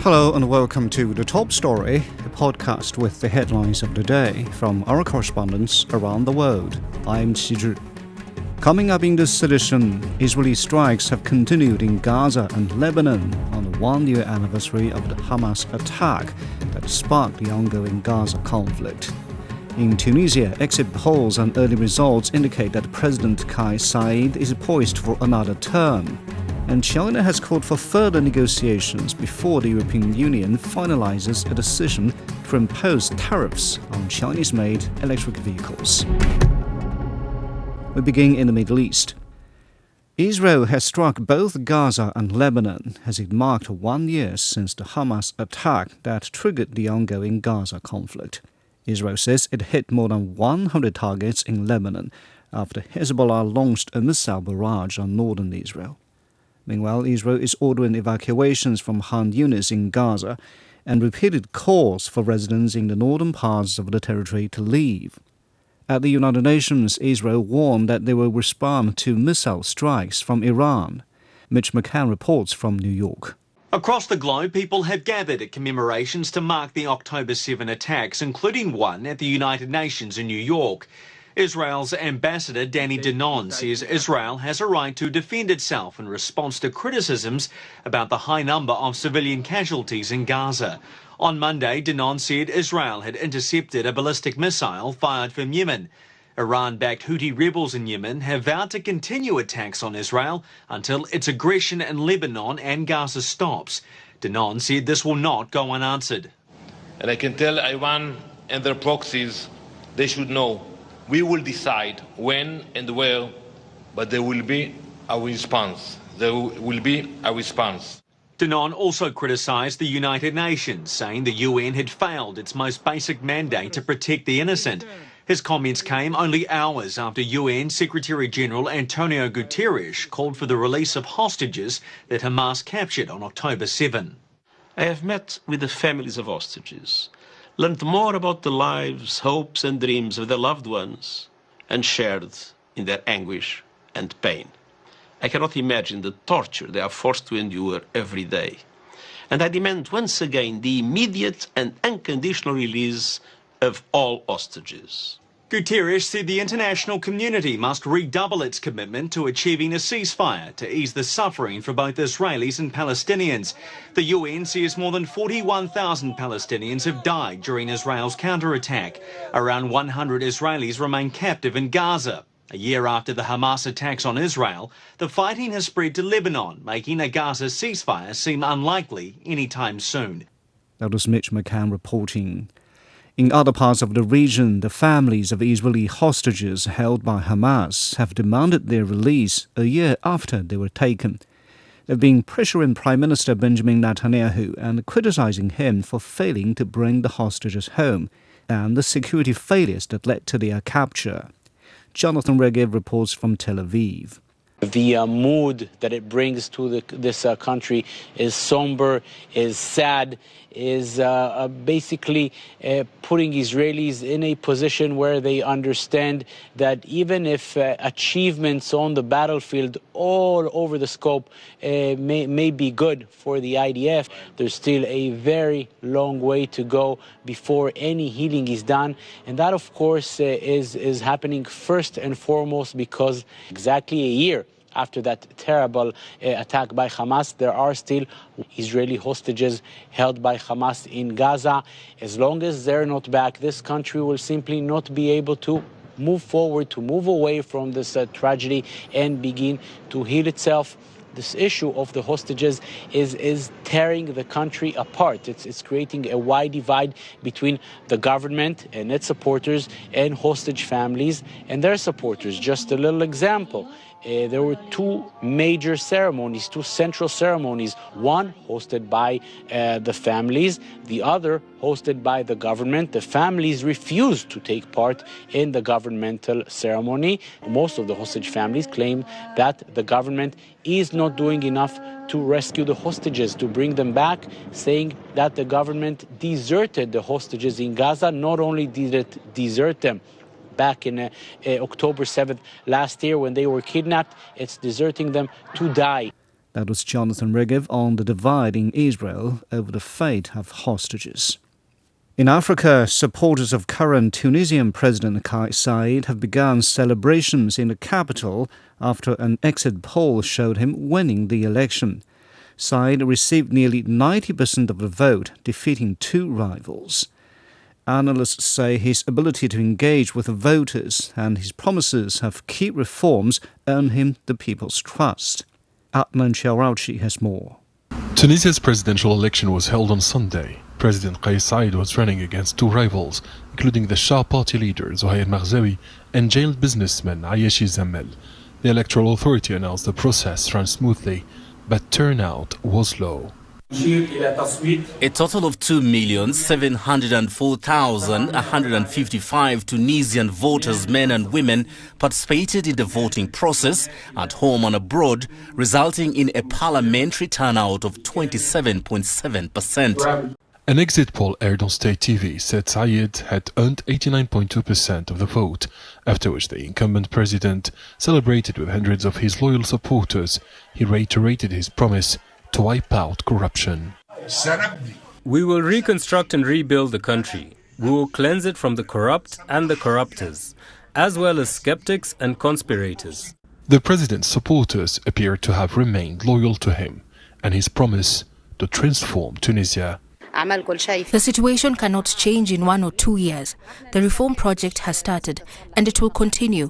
Hello and welcome to The Top Story, a podcast with the headlines of the day from our correspondents around the world. I'm Qizhi. Coming up in this edition, Israeli strikes have continued in Gaza and Lebanon on the one-year anniversary of the Hamas attack that sparked the ongoing Gaza conflict. In Tunisia, exit polls and early results indicate that President Kais Saied is poised for another term. And China has called for further negotiations before the European Union finalizes a decision to impose tariffs on Chinese-made electric vehicles. We begin in the Middle East. Israel has struck both Gaza and Lebanon as it marked 1 year since the Hamas attack that triggered the ongoing Gaza conflict. Israel says it hit more than 100 targets in Lebanon after Hezbollah launched a missile barrage on northern Israel. Meanwhile, Israel is ordering evacuations from Han Yunis in Gaza and repeated calls for residents in the northern parts of the territory to leave. At the United Nations, Israel warned that they will respond to missile strikes from Iran. Mitch McCann reports from New York. Across the globe, people have gathered at commemorations to mark the October 7 attacks, including one at the United Nations in New York. Israel's ambassador Danny Danon says Israel has a right to defend itself in response to criticisms about the high number of civilian casualties in Gaza. On Monday, Danon said Israel had intercepted a ballistic missile fired from Yemen. Iran-backed Houthi rebels in Yemen have vowed to continue attacks on Israel until its aggression in Lebanon and Gaza stops. Danon said this will not go unanswered. And I can tell Iran and their proxies they should know we will decide when and where, but there will be a response. There will be a response. Danon also criticised the United Nations, saying the UN had failed its most basic mandate to protect the innocent. His comments came only hours after UN Secretary-General Antonio Guterres called for the release of hostages that Hamas captured on October 7. I have met with the families of hostages, learned more about the lives, hopes and dreams of their loved ones, and shared in their anguish and pain. I cannot imagine the torture they are forced to endure every day. And I demand once again the immediate and unconditional release of all hostages. Guterres said the international community must redouble its commitment to achieving a ceasefire to ease the suffering for both Israelis and Palestinians. The UN says more than 41,000 Palestinians have died during Israel's counterattack. Around 100 Israelis remain captive in Gaza. A year after the Hamas attacks on Israel, the fighting has spread to Lebanon, making a Gaza ceasefire seem unlikely anytime soon. That was Mitch McCann reporting. In other parts of the region, the families of Israeli hostages held by Hamas have demanded their release a year after they were taken. They've been pressuring Prime Minister Benjamin Netanyahu and criticizing him for failing to bring the hostages home and the security failures that led to their capture. Jonathan Regev reports from Tel Aviv. The mood that it brings to this country is somber, is sad, is basically putting Israelis in a position where they understand that even if achievements on the battlefield all over the scope may be good for the IDF, there's still a very long way to go before any healing is done. And that, of course, is happening first and foremost because exactly a year after that terrible attack by Hamas, there are still Israeli hostages held by Hamas in Gaza. As long as they're not back, this country will simply not be able to move forward, to move away from this tragedy and begin to heal itself. This issue of the hostages is tearing the country apart. It's creating a wide divide between the government and its supporters and hostage families and their supporters. Just a little example. There were two major ceremonies, two central ceremonies, one hosted by the families, the other hosted by the government. The families refused to take part in the governmental ceremony. Most of the hostage families claim that the government is not doing enough to rescue the hostages, to bring them back, saying that the government deserted the hostages in Gaza. Not only did it desert them back in October 7th last year when they were kidnapped, it's deserting them to die. That was Jonathan Regev on the divide in Israel over the fate of hostages. In Africa, supporters of current Tunisian President Kais Saied have begun celebrations in the capital after an exit poll showed him winning the election. Saied received nearly 90% of the vote, defeating two rivals. Analysts say his ability to engage with the voters and his promises of key reforms earned him the people's trust. Adnan Sharauchi has more. Tunisia's presidential election was held on Sunday. President Kais Saied was running against two rivals, including the Shah party leader Zohair Marzawi and jailed businessman Ayeshi Zammel. The electoral authority announced the process ran smoothly, but turnout was low. A total of 2,704,155 Tunisian voters, men and women, participated in the voting process at home and abroad, resulting in a parliamentary turnout of 27.7%. An exit poll aired on state TV said Saied had earned 89.2% of the vote, after which the incumbent president celebrated with hundreds of his loyal supporters. He reiterated his promise to wipe out corruption. We will reconstruct and rebuild the country. We will cleanse it from the corrupt and the corruptors, as well as skeptics and conspirators. The president's supporters appear to have remained loyal to him and his promise to transform Tunisia. The situation cannot change in 1 or 2 years. The reform project has started, and it will continue.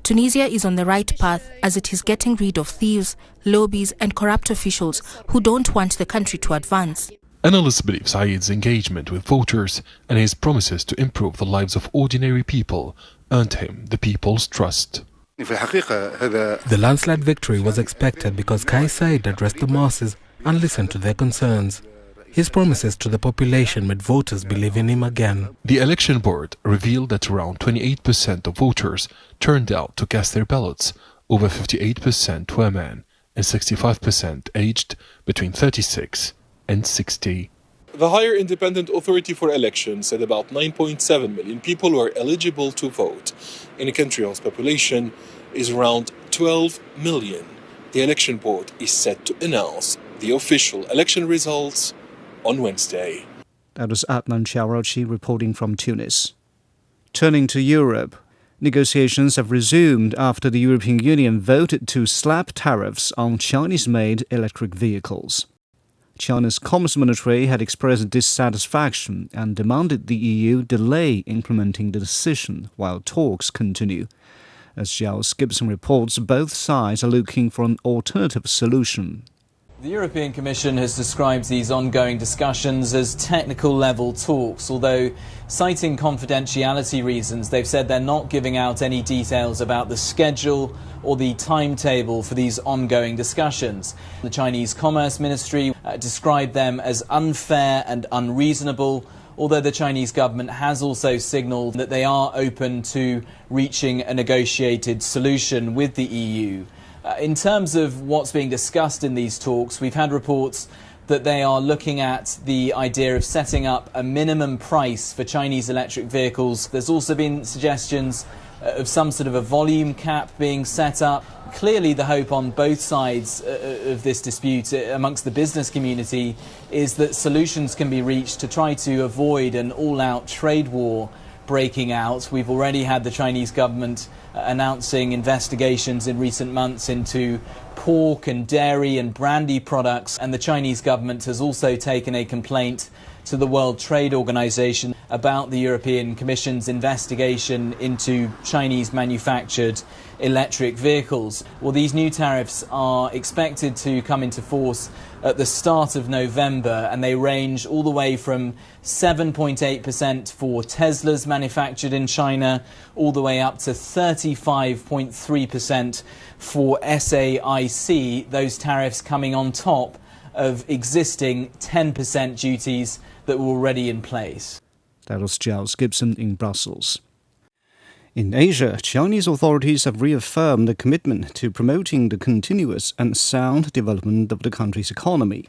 Tunisia is on the right path as it is getting rid of thieves, lobbies and corrupt officials who don't want the country to advance. Analysts believe Saied's engagement with voters and his promises to improve the lives of ordinary people earned him the people's trust. The landslide victory was expected because Kais Saied addressed the masses and listened to their concerns. His promises to the population made voters believe in him again. The election board revealed that around 28% of voters turned out to cast their ballots. Over 58% were men and 65% aged between 36 and 60. The higher independent authority for elections said about 9.7 million people were eligible to vote in a country whose population is around 12 million. The election board is set to announce the official election results on Wednesday. That was Adnan Sharauchi reporting from Tunis. Turning to Europe, negotiations have resumed after the European Union voted to slap tariffs on Chinese-made electric vehicles. China's Commerce Ministry had expressed dissatisfaction and demanded the EU delay implementing the decision while talks continue. As Giles Gibson reports, both sides are looking for an alternative solution. The European Commission has described these ongoing discussions as technical-level talks, although citing confidentiality reasons, they've said they're not giving out any details about the schedule or the timetable for these ongoing discussions. The Chinese Commerce Ministry described them as unfair and unreasonable, although the Chinese government has also signalled that they are open to reaching a negotiated solution with the EU. In terms of what's being discussed in these talks, we've had reports that they are looking at the idea of setting up a minimum price for Chinese electric vehicles. There's also been suggestions of some sort of a volume cap being set up. Clearly the hope on both sides of this dispute amongst the business community is that solutions can be reached to try to avoid an all-out trade war breaking out. We've already had the Chinese government announcing investigations in recent months into pork and dairy and brandy products, and the Chinese government has also taken a complaint to the World Trade Organization about the European Commission's investigation into Chinese manufactured electric vehicles. Well, these new tariffs are expected to come into force at the start of November, and they range all the way from 7.8% for Teslas manufactured in China all the way up to 35.3% for SAIC, those tariffs coming on top of existing 10% duties that were already in place. That was Giles Gibson in Brussels. In Asia, Chinese authorities have reaffirmed the commitment to promoting the continuous and sound development of the country's economy.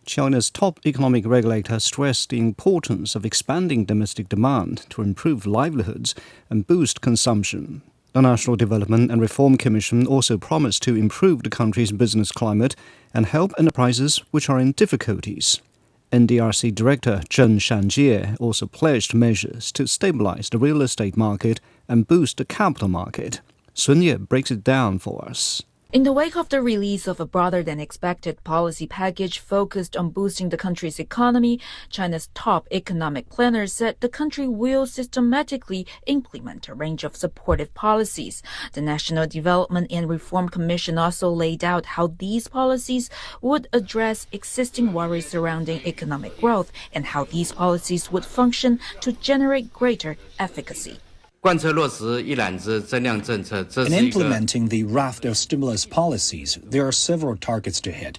China's top economic regulator stressed the importance of expanding domestic demand to improve livelihoods and boost consumption. The National Development and Reform Commission also promised to improve the country's business climate and help enterprises which are in difficulties. NDRC Director Zheng Shanjie also pledged measures to stabilize the real estate market and boost the capital market. Sun Ye breaks it down for us. In the wake of the release of a broader-than-expected policy package focused on boosting the country's economy, China's top economic planner said the country will systematically implement a range of supportive policies. The National Development and Reform Commission also laid out how these policies would address existing worries surrounding economic growth and how these policies would function to generate greater efficacy. In implementing the raft of stimulus policies, there are several targets to hit.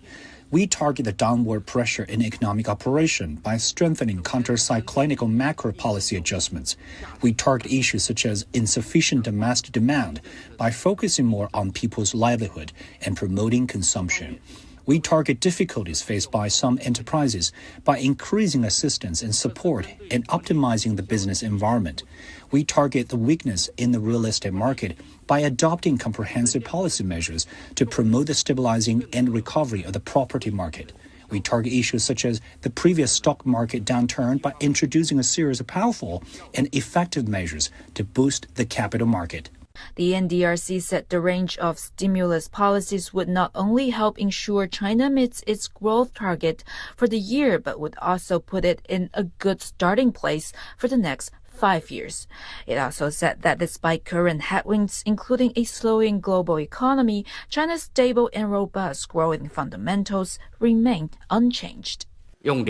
We target the downward pressure in economic operation by strengthening counter-cyclonic macro policy adjustments. We target issues such as insufficient domestic demand by focusing more on people's livelihood and promoting consumption. We target difficulties faced by some enterprises by increasing assistance and support and optimizing the business environment. We target the weakness in the real estate market by adopting comprehensive policy measures to promote the stabilizing and recovery of the property market. We target issues such as the previous stock market downturn by introducing a series of powerful and effective measures to boost the capital market. The NDRC said the range of stimulus policies would not only help ensure China meets its growth target for the year, but would also put it in a good starting place for the next 5 years. It also said that despite current headwinds, including a slowing global economy, China's stable and robust growing fundamentals remain unchanged. There are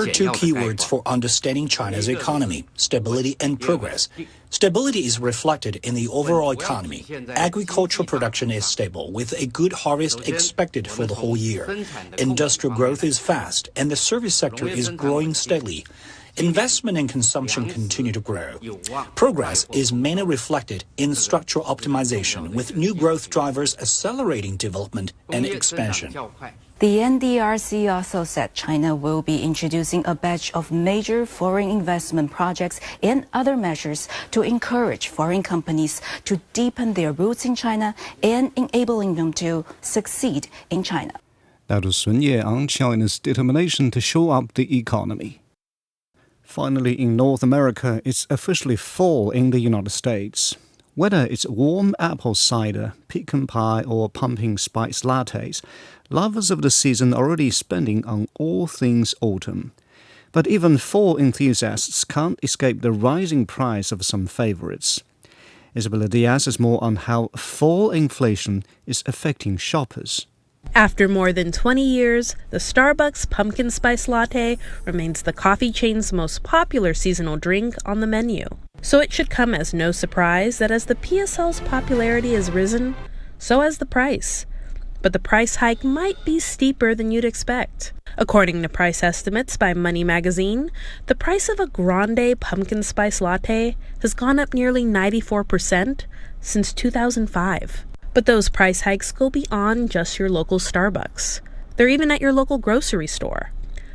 two keywords for understanding China's economy: stability and progress. Stability is reflected in the overall economy. Agricultural production is stable, with a good harvest expected for the whole year. Industrial growth is fast, and the service sector is growing steadily. Investment and consumption continue to grow. Progress is mainly reflected in structural optimization, with new growth drivers accelerating development and expansion. The NDRC also said China will be introducing a batch of major foreign investment projects and other measures to encourage foreign companies to deepen their roots in China and enabling them to succeed in China. That was Sun Ye on China's determination to shore up the economy. Finally, in North America, it's officially fall in the United States. Whether it's warm apple cider, pecan pie, or pumpkin spice lattes, lovers of the season are already spending on all things autumn. But even fall enthusiasts can't escape the rising price of some favorites. Isabella Diaz has more on how fall inflation is affecting shoppers. After more than 20 years, the Starbucks pumpkin spice latte remains the coffee chain's most popular seasonal drink on the menu. So it should come as no surprise that as the PSL's popularity has risen, so has the price. But the price hike might be steeper than you'd expect. According to price estimates by Money Magazine, the price of a grande pumpkin spice latte has gone up nearly 94% since 2005. But those price hikes go beyond just your local Starbucks. They're even at your local grocery store.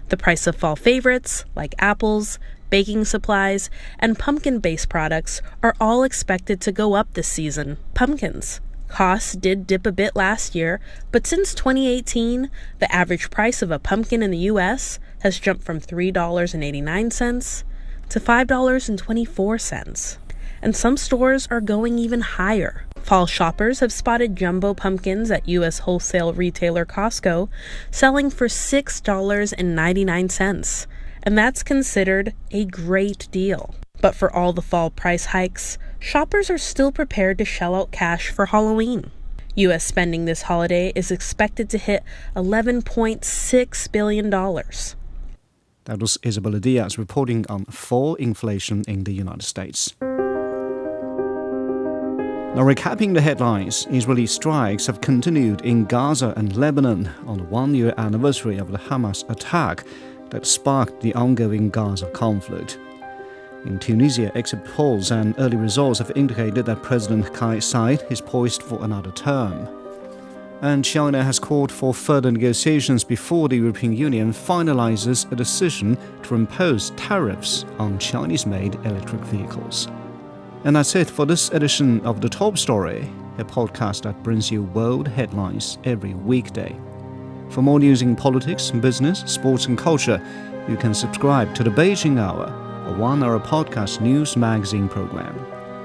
The price of fall favorites, like apples, baking supplies, and pumpkin-based products are all expected to go up this season. Pumpkins. Costs did dip a bit last year, but since 2018, the average price of a pumpkin in the U.S. has jumped from $3.89 to $5.24. And some stores are going even higher. Fall shoppers have spotted jumbo pumpkins at U.S. wholesale retailer Costco selling for $6.99, and that's considered a great deal. But for all the fall price hikes, shoppers are still prepared to shell out cash for Halloween. U.S. spending this holiday is expected to hit $11.6 billion. That was Isabella Diaz reporting on fall inflation in the United States. Now, recapping the headlines, Israeli strikes have continued in Gaza and Lebanon on the one-year anniversary of the Hamas attack that sparked the ongoing Gaza conflict. In Tunisia, exit polls and early results have indicated that President Kais Saied is poised for another term. And China has called for further negotiations before the European Union finalizes a decision to impose tariffs on Chinese-made electric vehicles. And that's it for this edition of The Top Story, a podcast that brings you world headlines every weekday. For more news in politics, business, sports and culture, you can subscribe to the Beijing Hour, a 1-hour podcast news magazine program.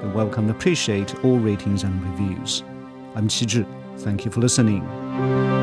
We welcome and appreciate all ratings and reviews. I'm Qi Zhi. Thank you for listening.